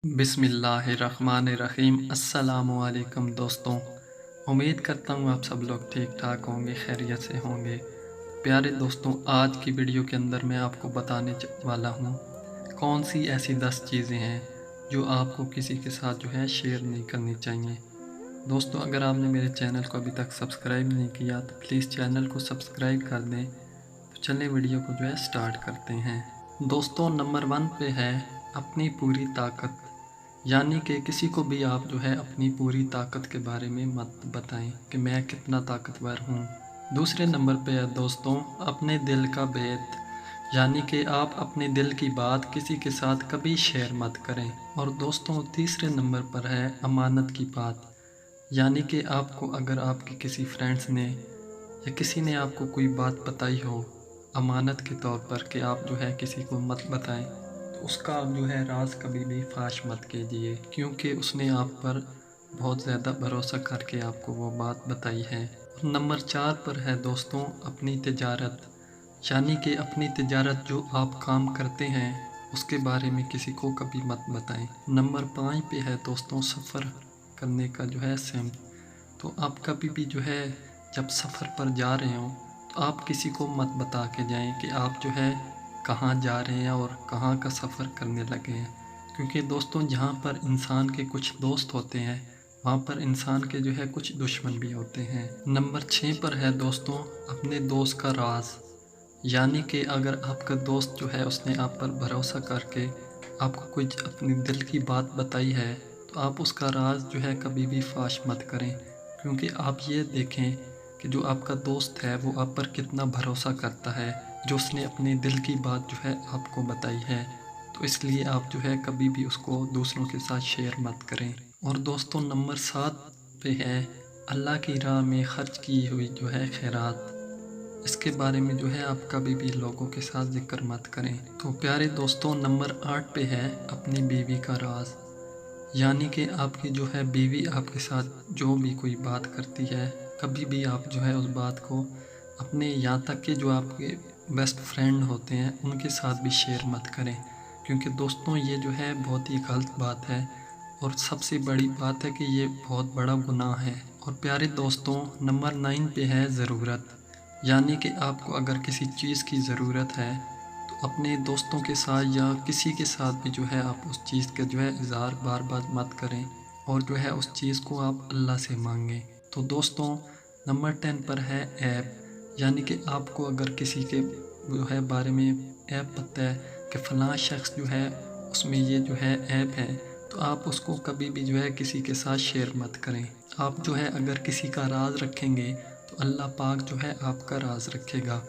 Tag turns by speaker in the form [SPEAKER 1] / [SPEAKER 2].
[SPEAKER 1] बिस्मिल्लाहिर्रहमानिर्रहीम। अस्सलामुअलैकुम दोस्तों, उम्मीद करता हूँ आप सब लोग ठीक ठाक होंगे, खैरियत से होंगे। प्यारे दोस्तों, आज की वीडियो के अंदर मैं आपको बताने वाला हूँ कौन सी ऐसी 10 चीज़ें हैं जो आपको किसी के साथ जो है शेयर नहीं करनी चाहिए। दोस्तों, अगर आपने मेरे चैनल को अभी तक सब्सक्राइब नहीं किया तो प्लीज़ चैनल को सब्सक्राइब कर दें। तो चलें वीडियो को जो है स्टार्ट करते हैं। दोस्तों, नंबर 1 पे है अपनी पूरी ताकत। यानी कि किसी को भी आप जो है अपनी पूरी ताकत के बारे में मत बताएं कि मैं कितना ताकतवर हूँ। दूसरे नंबर पे है दोस्तों अपने दिल का भेद। यानी कि आप अपने दिल की बात किसी के साथ कभी शेयर मत करें। और दोस्तों, तीसरे नंबर पर है अमानत की बात। यानी कि आपको अगर आपके किसी फ्रेंड्स ने या किसी ने आपको कोई बात बताई हो अमानत के तौर पर कि आप जो है किसी को मत बताएं, तो उसका आप जो है राज कभी भी फाश मत कीजिए, क्योंकि उसने आप पर बहुत ज़्यादा भरोसा करके आपको वो बात बताई है। नंबर 4 पर है दोस्तों अपनी तिजारत। यानी कि अपनी तिजारत जो आप काम करते हैं उसके बारे में किसी को कभी मत बताएं। नंबर 5 पे है दोस्तों सफ़र करने का जो है सेम। तो आप कभी भी जो है जब सफ़र पर जा रहे हो तो आप किसी को मत बता के जाएं कि आप जो है कहाँ जा रहे हैं और कहाँ का सफ़र करने लगे हैं, क्योंकि दोस्तों जहाँ पर इंसान के कुछ दोस्त होते हैं वहाँ पर इंसान के जो है कुछ दुश्मन भी होते हैं। नंबर 6 पर है दोस्तों अपने दोस्त का राज। यानी कि अगर आपका दोस्त जो है उसने आप पर भरोसा करके आपको कुछ अपनी दिल की बात बताई है तो आप उसका राज जो है कभी भी फाश मत करें, क्योंकि आप ये देखें कि जो आपका दोस्त है वो आप पर कितना भरोसा करता है, जो उसने अपने दिल की बात जो है आपको बताई है। तो इसलिए आप जो है कभी भी उसको दूसरों के साथ शेयर मत करें। और दोस्तों, नंबर 7 पे है अल्लाह की राह में खर्च की हुई जो है खैरात। इसके बारे में जो है आप कभी भी लोगों के साथ जिक्र मत करें। तो प्यारे दोस्तों, नंबर 8 पे है अपनी बीवी का राज। यानी कि आपकी जो है बीवी आपके साथ जो भी कोई बात करती है कभी भी आप जो है उस बात को अपने यहाँ तक कि जो आपके बेस्ट फ्रेंड होते हैं उनके साथ भी शेयर मत करें, क्योंकि दोस्तों ये जो है बहुत ही गलत बात है और सबसे बड़ी बात है कि ये बहुत बड़ा गुनाह है। और प्यारे दोस्तों, नंबर 9 पे है ज़रूरत। यानी कि आपको अगर किसी चीज़ की ज़रूरत है तो अपने दोस्तों के साथ या किसी के साथ भी जो है आप उस चीज़ का जो है इज़हार बार बार मत करें और जो है उस चीज़ को आप अल्लाह से मांगें। तो दोस्तों, नंबर 10 पर है ऐप। यानी कि आपको अगर किसी के जो है बारे में ऐप पता है कि फ़लाँ शख्स जो है उसमें ये जो है ऐप है, तो आप उसको कभी भी जो है किसी के साथ शेयर मत करें। आप जो है अगर किसी का राज रखेंगे तो अल्लाह पाक जो है आपका राज रखेगा।